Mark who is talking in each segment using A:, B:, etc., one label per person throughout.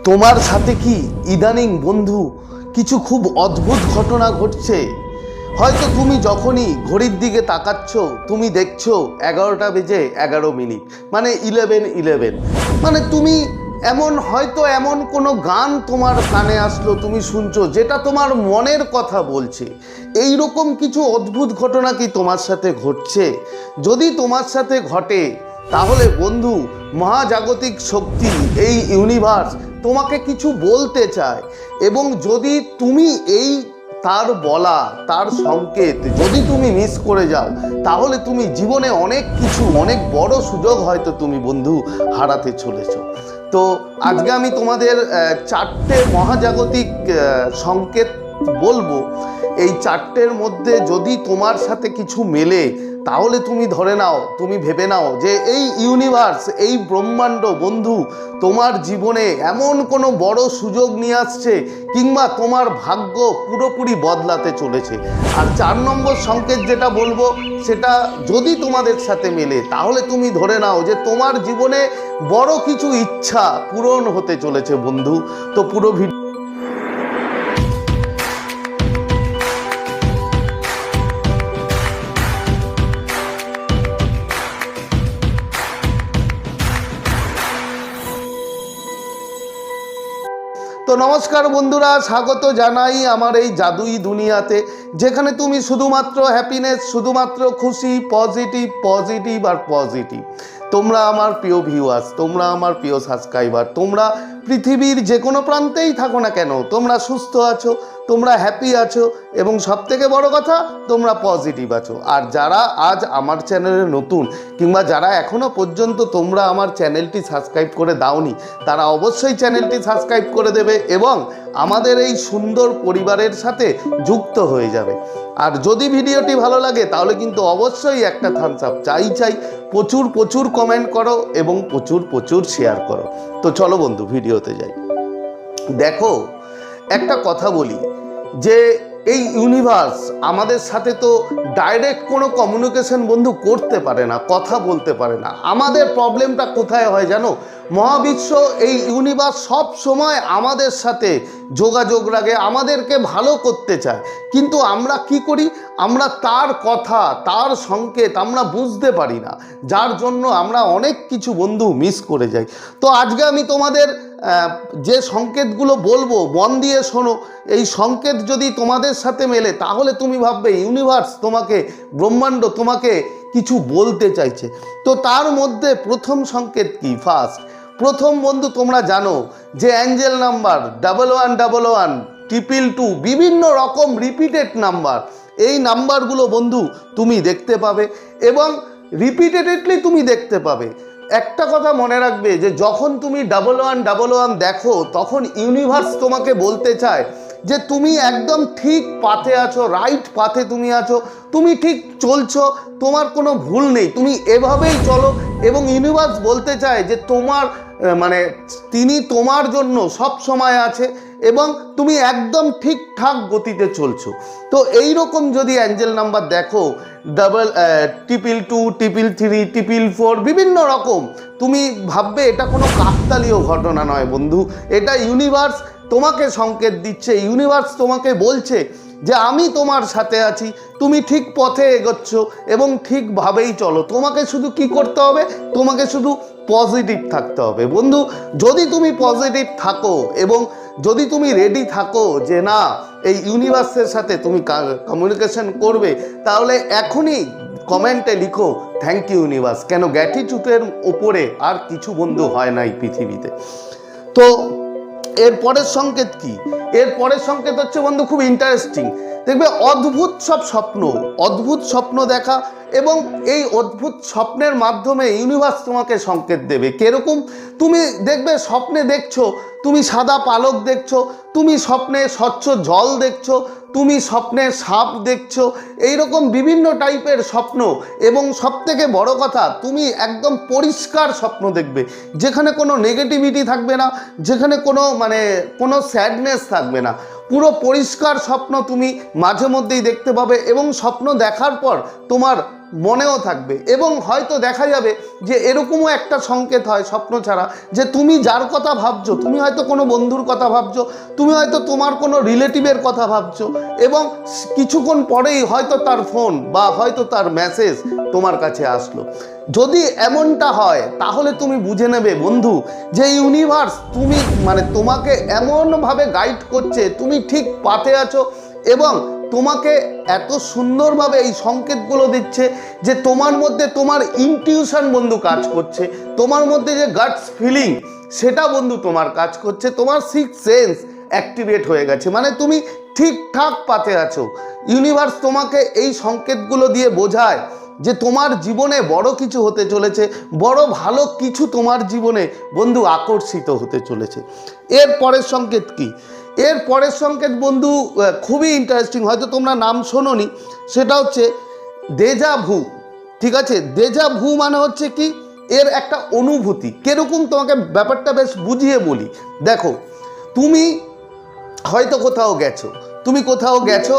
A: তোমার সাথে কি ইদানিং বন্ধু কিছু খুব অদ্ভুত ঘটনা ঘটছে? হয়তো তুমি যখনই ঘড়ির দিকে তাকাচ্ছ তুমি দেখছো 11টা বেজে 11 মিনিট, মানে 11:11। মানে তুমি এমন কোনো গান তোমার কানে আসলো, তুমি শুনছো যেটা তোমার মনের কথা বলছে। এই রকম কিছু অদ্ভুত ঘটনা কি তোমার সাথে ঘটছে? যদি তোমার সাথে ঘটে তাহলে বন্ধু, মহাজাগতিক শক্তি, এই ইউনিভার্স তোমাকে কিছু বলতে চায়। এবং যদি তুমি এই তার বলা, তার সংকেত যদি তুমি মিস করে যাও, তাহলে তুমি জীবনে অনেক কিছু, অনেক বড় সুযোগ হয়তো তুমি বন্ধু হারাতে চলেছো। তো আজকে আমি তোমাদের 4টে মহাজাগতিক সংকেত বলবো। এই 4টের মধ্যে যদি তোমার সাথে কিছু মেলে, তাহলে তুমি ধরে নাও, তুমি ভেবে নাও যে এই ইউনিভার্স, এই ব্রহ্মাণ্ড বন্ধু তোমার জীবনে এমন কোনো বড় সুযোগ নিয়ে আসছে, কিংবা তোমার ভাগ্য পুরোপুরি বদলাতে চলেছে। আর 4 নম্বর সংকেত যেটা বলবো, সেটা যদি তোমাদের সাথে মেলে, তাহলে তুমি ধরে নাও যে তোমার জীবনে বড় কিছু ইচ্ছা পূরণ হতে চলেছে বন্ধু। তো পুরো ভিডিও তো নমস্কার বন্ধুরা, স্বাগত জানাই আমার এই জাদুই দুনিয়াতে, যেখানে তুমি শুধুমাত্র হ্যাপিনেস, শুধুমাত্র খুশি, পজিটিভ পজিটিভ আর পজিটিভ। তোমরা আমার প্রিয় ভিউয়ার্স, তোমরা আমার প্রিয় সাবস্ক্রাইবার, তোমরা পৃথিবীর যে কোনো প্রান্তেই থাকো না কেন, তোমরা সুস্থ আছো, তোমরা হ্যাপি আছো, এবং সবথেকে বড় কথা তোমরা পজিটিভ আছো। আর যারা আজ আমার চ্যানেলে নতুন, কিংবা যারা এখনও পর্যন্ত তোমরা আমার চ্যানেলটি সাবস্ক্রাইব করে দাওনি, তারা অবশ্যই চ্যানেলটি সাবস্ক্রাইব করে দেবে এবং আমাদের এই সুন্দর পরিবারের সাথে যুক্ত হয়ে যাবে। আর যদি ভিডিওটি ভালো লাগে তাহলে কিন্তু অবশ্যই একটা থামস আপ চাই। প্রচুর প্রচুর কমেন্ট করো এবং প্রচুর প্রচুর শেয়ার করো। তো চলো বন্ধু ভিডিওতে যাই। দেখো, একটা কথা বলি যে এই ইউনিভার্স আমাদের সাথে তো ডাইরেক্ট কোনো কমিউনিকেশন বন্ধু করতে পারে না, কথা বলতে পারে না। আমাদের প্রবলেমটা কোথায় হয় জানো? মহাবিশ্ব, এই ইউনিভার্স সব সময় আমাদের সাথে যোগাযোগ রাখে, আমাদেরকে ভালো করতে চায়, কিন্তু আমরা কি করি? আমরা তার কথা, তার সংকেত আমরা বুঝতে পারি না, যার জন্য আমরা অনেক কিছু বন্ধু মিস করে যাই। তো আজকে আমি তোমাদের যে সংকেতগুলো বলবো, মন দিয়ে শোনো। এই সংকেত যদি তোমাদের সাথে মেলে, তাহলে তুমি ভাববে ইউনিভার্স তোমাকে, ব্রহ্মাণ্ড তোমাকে কিছু বলতে চাইছে। তো তার মধ্যে প্রথম সংকেত কি? প্রথম বন্ধু, তোমরা জানো যে অ্যাঞ্জেল নাম্বার 1111, 222, বিভিন্ন রকম রিপিটেড নাম্বার, এই নাম্বারগুলো বন্ধু তুমি দেখতে পাবে এবং রিপিটেডলি তুমি দেখতে পাবে। একটা কথা মনে রাখবে যে যখন তুমি 1111 দেখো, তখন ইউনিভার্স তোমাকে বলতে চায় যে তুমি একদম ঠিক পাথে আছো, রাইট পাথে তুমি আছো, তুমি ঠিক চলছো, তোমার কোনো ভুল নেই, তুমি এভাবেই চলো। এবং ইউনিভার্স বলতে চায় যে তোমার মানে তিনি তোমার জন্য সব সময় আছে এবং তুমি একদম ঠিকঠাক গতিতে চলছো। তো এই রকম যদি অ্যাঞ্জেল নাম্বার দেখো, 222, 333, 444, বিভিন্ন রকম, তুমি ভাববে এটা কোনো কাকতালীয় ঘটনা নয় বন্ধু, এটা ইউনিভার্স তোমাকে সংকেত দিচ্ছে। ইউনিভার্স তোমাকে বলছে যে আমি তোমার সাথে আছি, তুমি ঠিক পথে এগোচ্ছ এবং ঠিকভাবেই চলো। তোমাকে শুধু কি করতে হবে? তোমাকে শুধু পজিটিভ থাকতে হবে বন্ধু। যদি তুমি পজিটিভ থাকো এবং যদি তুমি রেডি থাকো যে না, এই ইউনিভার্সের সাথে তুমি কমিউনিকেশন করবে, তাহলে এখনই কমেন্টে লিখো থ্যাংক ইউ ইউনিভার্স। কেন, গ্র্যাটিটিউডের ওপরে আর কিছু বন্ধু হয় না এই পৃথিবীতে। তো এর পরের সংকেত কি? এর পরের সংকেত হচ্ছে বন্ধু খুব ইন্টারেস্টিং। দেখবে অদ্ভুত সব স্বপ্ন, অদ্ভুত স্বপ্ন দেখা, এবং এই অদ্ভুত স্বপ্নের মাধ্যমে ইউনিভার্স তোমাকে সংকেত দেবে। কিরকম? তুমি দেখবে স্বপ্নে দেখছো তুমি সাদা পালক দেখছো, তুমি স্বপ্নে স্বচ্ছ জল দেখছো, তুমি স্বপ্নে সাপ দেখছো, এইরকম বিভিন্ন টাইপের স্বপ্ন। এবং সবথেকে বড় কথা, তুমি একদম পরিষ্কার স্বপ্ন দেখবে, যেখানে কোনো নেগেটিভিটি থাকবে না, যেখানে কোনো স্যাডনেস থাকবে না। পুরো পরিষ্কার স্বপ্ন তুমি মাঝে মধ্যেই দেখতে পাবে এবং স্বপ্ন দেখার পর তোমার মনেও থাকবে। এবং হয়তো দেখা যাবে যে এরকমও একটা সংকেত হয় স্বপ্ন ছাড়া, যে তুমি যার কথা ভাবছো, তুমি হয়তো কোনো বন্ধুর কথা ভাবছো, তুমি হয়তো তোমার কোনো রিলেটিভের কথা ভাবছো, এবং কিছুক্ষণ পরেই হয়তো তার ফোন বা হয়তো তার মেসেজ তোমার কাছে আসলো। যদি এমনটা হয় তাহলে তুমি বুঝে নেবে বন্ধু যে ইউনিভার্স তোমাকে এমনভাবে গাইড করছে, তুমি ঠিক পাতে আছো, এবং তোমাকে এত সুন্দরভাবে এই সংকেতগুলো দিচ্ছে যে তোমার মধ্যে তোমার ইনটিউশন বন্ধু কাজ করছে, তোমার মধ্যে যে গাটস ফিলিং সেটা বন্ধু তোমার কাজ করছে, তোমার সিক্স সেন্স অ্যাক্টিভেট হয়ে গেছে, মানে তুমি ঠিকঠাক পাতে আছো। ইউনিভার্স তোমাকে এই সংকেতগুলো দিয়ে বোঝায় যে তোমার জীবনে বড় কিছু হতে চলেছে, বড় ভালো কিছু তোমার জীবনে বন্ধু আকর্ষিত হতে চলেছে। এর পরের সংকেত কি? এর পরের সংকেত বন্ধু খুবই ইন্টারেস্টিং, হয়তো তোমরা নাম শোনোনি, সেটা হচ্ছে দেজা ভু। ঠিক আছে, দেজা ভু মানে হচ্ছে কি, এর একটা অনুভূতি কিরকম, তোমাকে ব্যাপারটা বেশ বুঝিয়ে বলি। দেখো, তুমি হয়তো কোথাও গেছো,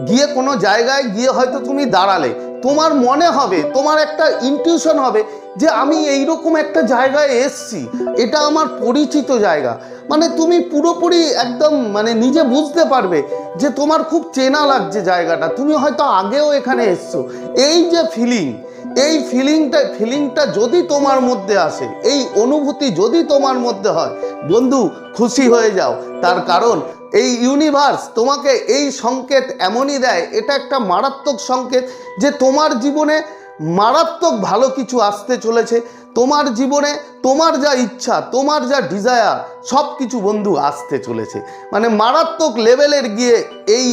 A: গিয়ে কোনো জায়গায় গিয়ে হয়তো তুমি দাঁড়ালে, তোমার মনে হবে, তোমার একটা ইনটিউশন হবে যে আমি এইরকম একটা জায়গায় এসছি, এটা আমার পরিচিত জায়গা। মানে তুমি পুরোপুরি একদম নিজে বুঝতে পারবে যে তোমার খুব চেনা লাগছে জায়গাটা, তুমি হয়তো আগেও এখানে এসছো। এই যে এই ফিলিংটা যদি তোমার মধ্যে আসে, এই অনুভূতি যদি তোমার মধ্যে হয় বন্ধু, খুশি হয়ে যাও। তার কারণ এই ইউনিভার্স তোমাকে এই সংকেত এমনই দেয়, এটা একটা মারাত্মক সংকেত যে তোমার জীবনে মারাত্মক ভালো কিছু আসতে চলেছে। তোমার জীবনে তোমার যা ইচ্ছা, তোমার যা ডিজায়ার, সব কিছু বন্ধু আসতে চলেছে। মারাত্মক লেভেলের গিয়ে এই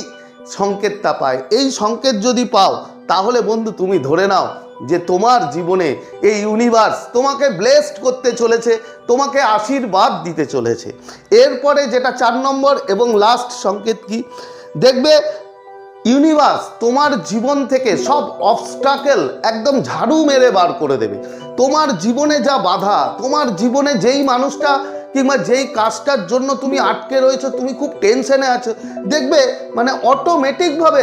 A: সংকেতটা পায়। এই সংকেত যদি পাও তাহলে বন্ধু তুমি ধরে নাও যে তোমার জীবনে এই ইউনিভার্স তোমাকে ব্লেসড করতে চলেছে, তোমাকে আশীর্বাদ দিতে চলেছে। এরপরে যেটা 4 নম্বর এবং লাস্ট সংকেত কি, দেখবে ইউনিভার্স তোমার জীবন থেকে সব অবস্টাকেল একদম ঝাড়ু মেরে বার করে দেবে। তোমার জীবনে যা বাধা, তোমার জীবনে যেই মানুষটা কিংবা যেই কাজটার জন্য তুমি আটকে রয়েছো, তুমি খুব টেনশনে আছো, দেখবে অটোমেটিকভাবে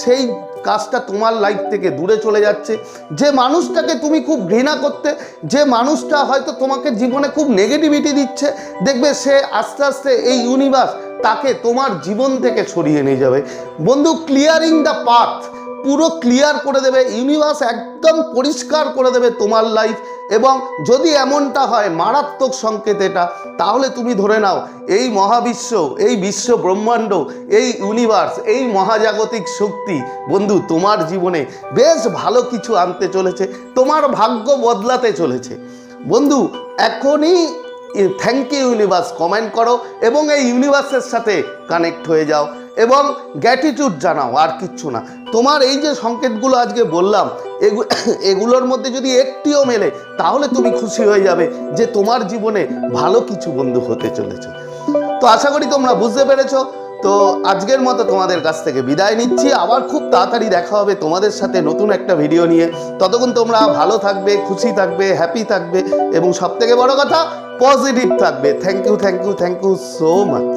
A: সেই কাজটা তোমার লাইফ থেকে দূরে চলে যাচ্ছে। যে মানুষটাকে তুমি খুব ঘৃণা করতে, যে মানুষটা হয়তো তোমাকে জীবনে খুব নেগেটিভিটি দিচ্ছে, দেখবে সে আস্তে আস্তে এই ইউনিভার্স তাকে তোমার জীবন থেকে সরিয়ে নিয়ে যাবে বন্ধু। ক্লিয়ারিং দ্য পাথ, পুরো ক্লিয়ার করে দেবে ইউনিভার্স, একদম পরিষ্কার করে দেবে তোমার লাইফ। এবং যদি এমনটা হয়, মারাত্মক সংকেত এটা, তাহলে তুমি ধরে নাও এই মহাবিশ্ব, এই বিশ্ব ব্রহ্মাণ্ড, এই ইউনিভার্স, এই মহাজাগতিক শক্তি বন্ধু তোমার জীবনে বেশ ভালো কিছু আনতে চলেছে, তোমার ভাগ্য বদলাতে চলেছে বন্ধু। এখনই থ্যাংক ইউ ইউনিভার্স কমেন্ট করো এবং এই ইউনিভার্সের সাথে কানেক্ট হয়ে যাও এবং গ্র্যাটিটিউড জানাও, আর কিচ্ছু না। তোমার এই যে সংকেতগুলো আজকে বললাম, এগুলোর মধ্যে যদি একটিও মেলে তাহলে তুমি খুশি হয়ে যাবে যে তোমার জীবনে ভালো কিছু বন্ধু হতে চলেছে। তো আশা করি তোমরা বুঝতে পেরেছো। তো আজকের মতো তোমাদের কাছ থেকে বিদায় নিচ্ছি, আবার খুব তাড়াতাড়ি দেখা হবে তোমাদের সাথে নতুন একটা ভিডিও নিয়ে। ততক্ষণ তোমরা ভালো থাকবে, খুশি থাকবে, হ্যাপি থাকবে এবং সবথেকে বড় কথা পজিটিভ থাকবে। Thank you so much.